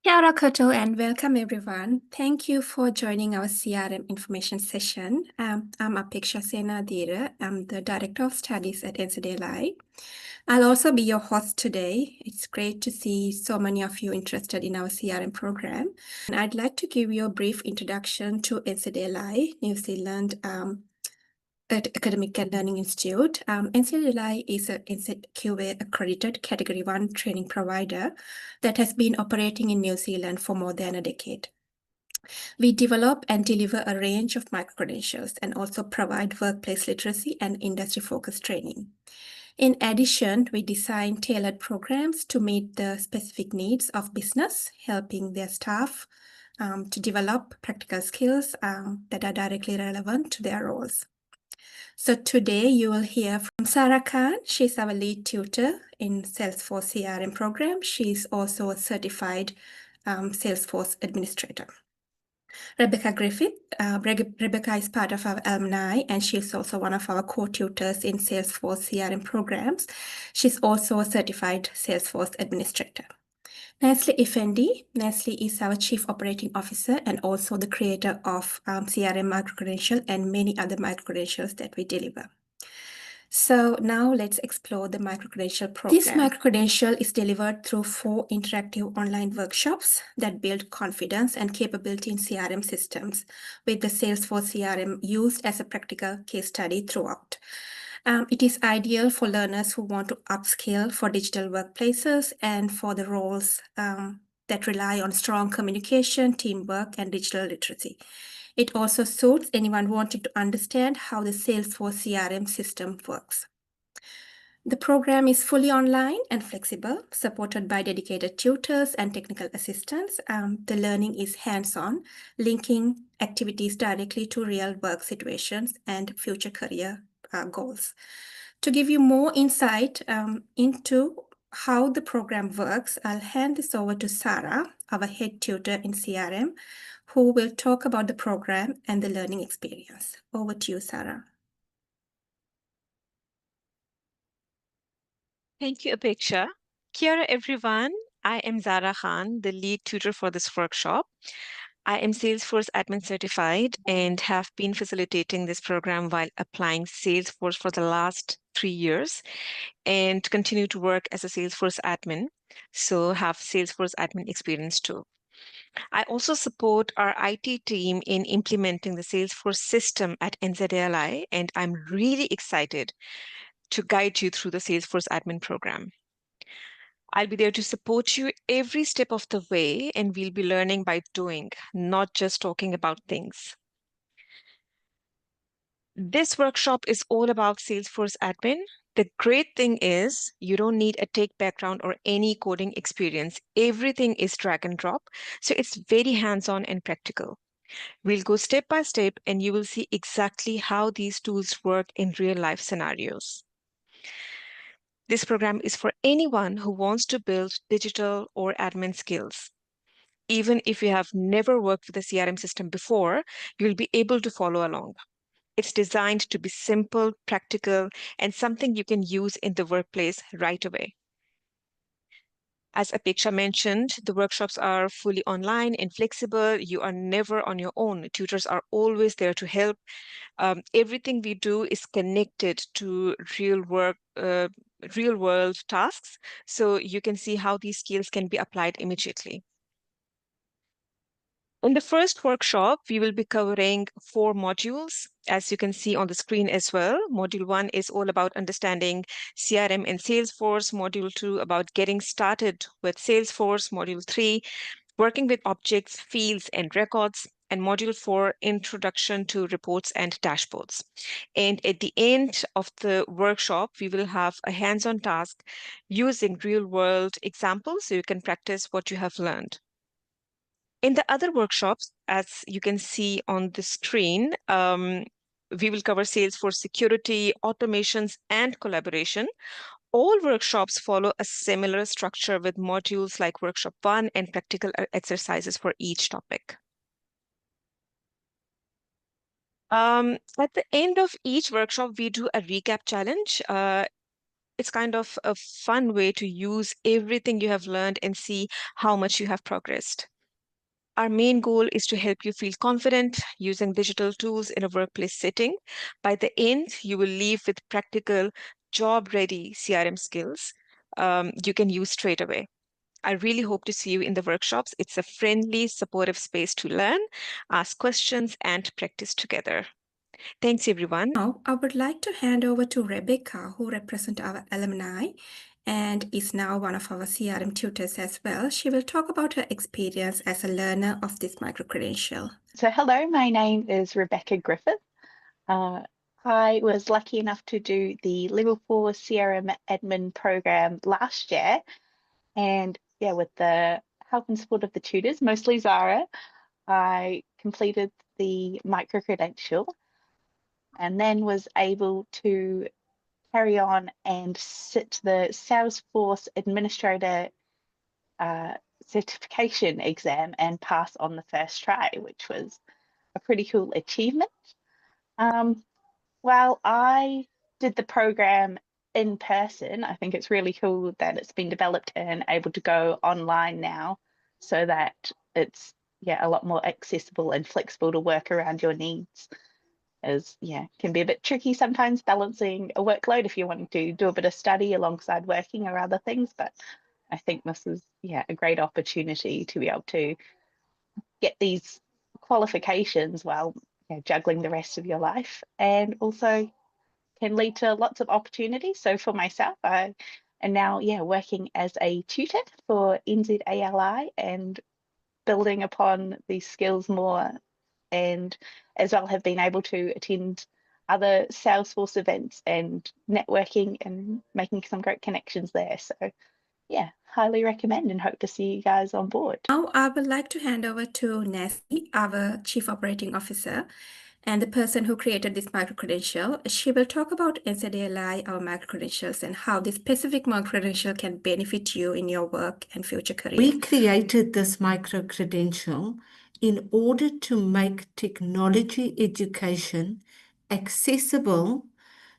Kia ora koutou and welcome everyone. Thank you for joining our CRM information session. I'm Apeksha Senadira. I'm the Director of Studies at NZALI. I'll also be your host today. It's great to see so many of you interested in our CRM program. And I'd like to give you a brief introduction to NZALI, New Zealand Academic and Learning Institute. NZALI is a NZQA accredited Category 1 training provider that has been operating in New Zealand for more than a decade. We develop and deliver a range of micro-credentials and also provide workplace literacy and industry-focused training. In addition, we design tailored programs to meet the specific needs of business, helping their staff to develop practical skills that are directly relevant to their roles. So today you will hear from Sarah Khan. She's our lead tutor in Salesforce CRM program. She's also a certified Salesforce administrator. Rebecca Griffith. Rebecca is part of our alumni and she's also one of our co-tutors in Salesforce CRM programs. She's also a certified Salesforce administrator. Nesli Effendi. Nesli is our Chief Operating Officer and also the creator of CRM micro-credential and many other micro-credentials that we deliver. So now let's explore the micro-credential program. This micro-credential is delivered through 4 interactive online workshops that build confidence and capability in CRM systems, with the Salesforce CRM used as a practical case study throughout. It is ideal for learners who want to upskill for digital workplaces and for the roles that rely on strong communication, teamwork, and digital literacy. It also suits anyone wanting to understand how the Salesforce CRM system works. The program is fully online and flexible, supported by dedicated tutors and technical assistants. The learning is hands-on, linking activities directly to real work situations and future career goals. To give you more insight into how the program works, I'll hand this over to Sarah, our head tutor in CRM, who will talk about the program and the learning experience. Over to you, Sarah. Thank you, Apeksha. Kia ora, everyone. I am Zara Khan, the lead tutor for this workshop. I am Salesforce Admin certified and have been facilitating this program while applying Salesforce for the last 3 years and continue to work as a Salesforce admin, so have Salesforce admin experience too. I also support our IT team in implementing the Salesforce system at NZALI, and I'm really excited to guide you through the Salesforce admin program. I'll be there to support you every step of the way, and we'll be learning by doing, not just talking about things. This workshop is all about Salesforce admin. The great thing is you don't need a tech background or any coding experience. Everything is drag and drop, so it's very hands-on and practical. We'll go step by step, and you will see exactly how these tools work in real-life scenarios. This program is for anyone who wants to build digital or admin skills. Even if you have never worked with a CRM system before, you'll be able to follow along. It's designed to be simple, practical, and something you can use in the workplace right away. As Apeksha mentioned, the workshops are fully online and flexible. You are never on your own. Tutors are always there to help. Everything we do is connected to real world tasks, so you can see how these skills can be applied immediately. In the first workshop, we will be covering 4 modules, as you can see on the screen as well. Module 1 is all about understanding CRM and Salesforce. Module 2 about getting started with Salesforce. Module 3, working with objects, fields, and records. And Module 4, introduction to reports and dashboards. And at the end of the workshop, we will have a hands-on task using real-world examples so you can practice what you have learned. In the other workshops, as you can see on the screen, we will cover Salesforce security, automations, and collaboration. All workshops follow a similar structure with modules like Workshop 1 and practical exercises for each topic. At the end of each workshop, we do a recap challenge. it's kind of a fun way to use everything you have learned and see how much you have progressed. Our main goal is to help you feel confident using digital tools in a workplace setting. By the end, you will leave with practical, job ready CRM skills you can use straight away. I really hope to see you in the workshops. It's a friendly, supportive space to learn, ask questions, and practice together. Thanks, everyone. Now, I would like to hand over to Rebecca, who represents our alumni and is now one of our CRM tutors as well. She will talk about her experience as a learner of this micro-credential. So hello, my name is Rebecca Griffith. I was lucky enough to do the Level 4 CRM admin program last year. And yeah, with the help and support of the tutors, mostly Zara, I completed the micro-credential and then was able to carry on and sit the Salesforce Administrator certification exam and pass on the first try, which was a pretty cool achievement. Well, I did the program in person. I think it's really cool that it's been developed and able to go online now so that it's a lot more accessible and flexible to work around your needs. As can be a bit tricky sometimes balancing a workload if you're wanting to do a bit of study alongside working or other things, but I think this is a great opportunity to be able to get these qualifications while juggling the rest of your life, and also can lead to lots of opportunities. So for myself, I am now working as a tutor for NZALI and building upon these skills more, and as well have been able to attend other Salesforce events and networking and making some great connections there. So highly recommend and hope to see you guys on board. Now, I would like to hand over to Nancy, our Chief Operating Officer, and the person who created this micro-credential. She will talk about NZALI, our micro-credentials, and how this specific micro-credential can benefit you in your work and future career. We created this micro-credential in order to make technology education accessible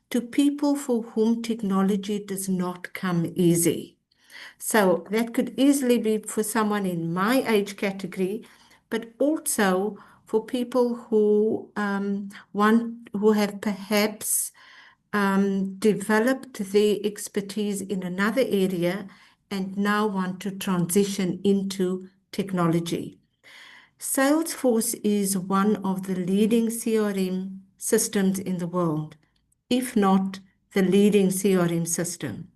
to people for whom technology does not come easy. So that could easily be for someone in my age category, but also for people who who have perhaps developed their expertise in another area and now want to transition into technology. Salesforce is one of the leading CRM systems in the world, if not the leading CRM system,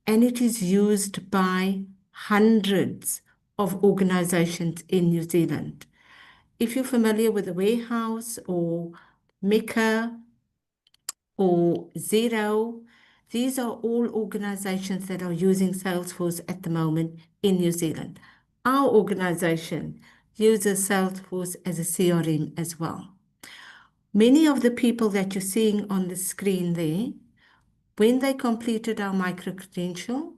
and it is used by hundreds of organizations in New Zealand. If you're familiar with the Warehouse or Mecca or Zero, these are all organizations that are using Salesforce at the moment in New Zealand. Our organization uses Salesforce as a CRM as well. Many of the people that you're seeing on the screen there, when they completed our micro-credential,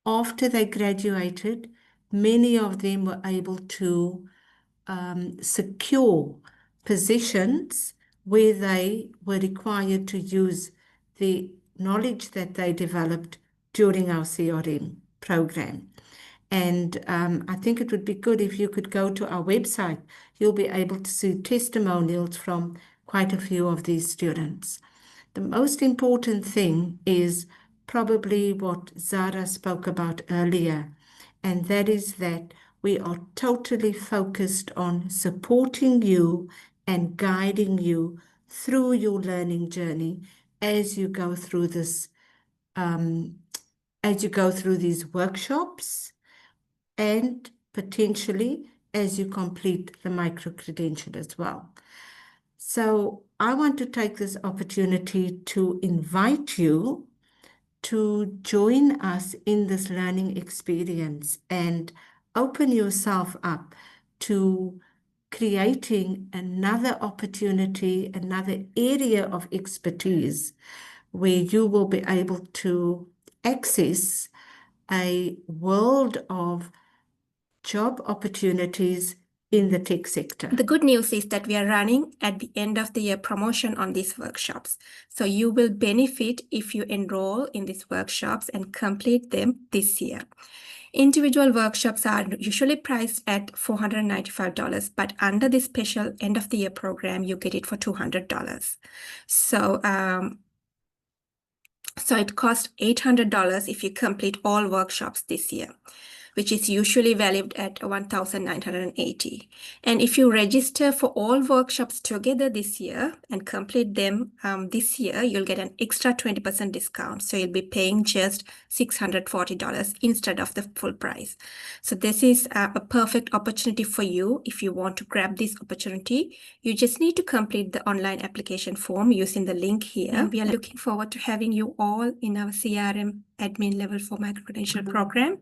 after they graduated, many of them were able to secure positions where they were required to use the knowledge that they developed during our CRM program. And I think it would be good if you could go to our website. You'll be able to see testimonials from quite a few of these students. The most important thing is probably what Zara spoke about earlier, and that is that we are totally focused on supporting you and guiding you through your learning journey as you go through this, as you go through these workshops, and potentially as you complete the micro-credential as well. So I want to take this opportunity to invite you to join us in this learning experience and open yourself up to creating another opportunity, another area of expertise where you will be able to access a world of job opportunities in the tech sector. The good news is that we are running at the end of the year promotion on these workshops. So you will benefit if you enroll in these workshops and complete them this year. Individual workshops are usually priced at $495, but under this special end of the year program, you get it for $200. So it costs $800 if you complete all workshops this year, which is usually valued at $1,980. And if you register for all workshops together this year and complete them this year, you'll get an extra 20% discount. So you'll be paying just $640 instead of the full price. So this is a perfect opportunity for you. If you want to grab this opportunity, you just need to complete the online application form using the link here. And we are looking forward to having you all in our CRM admin level for micro-credential program.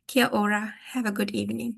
Kia ora. Have a good evening.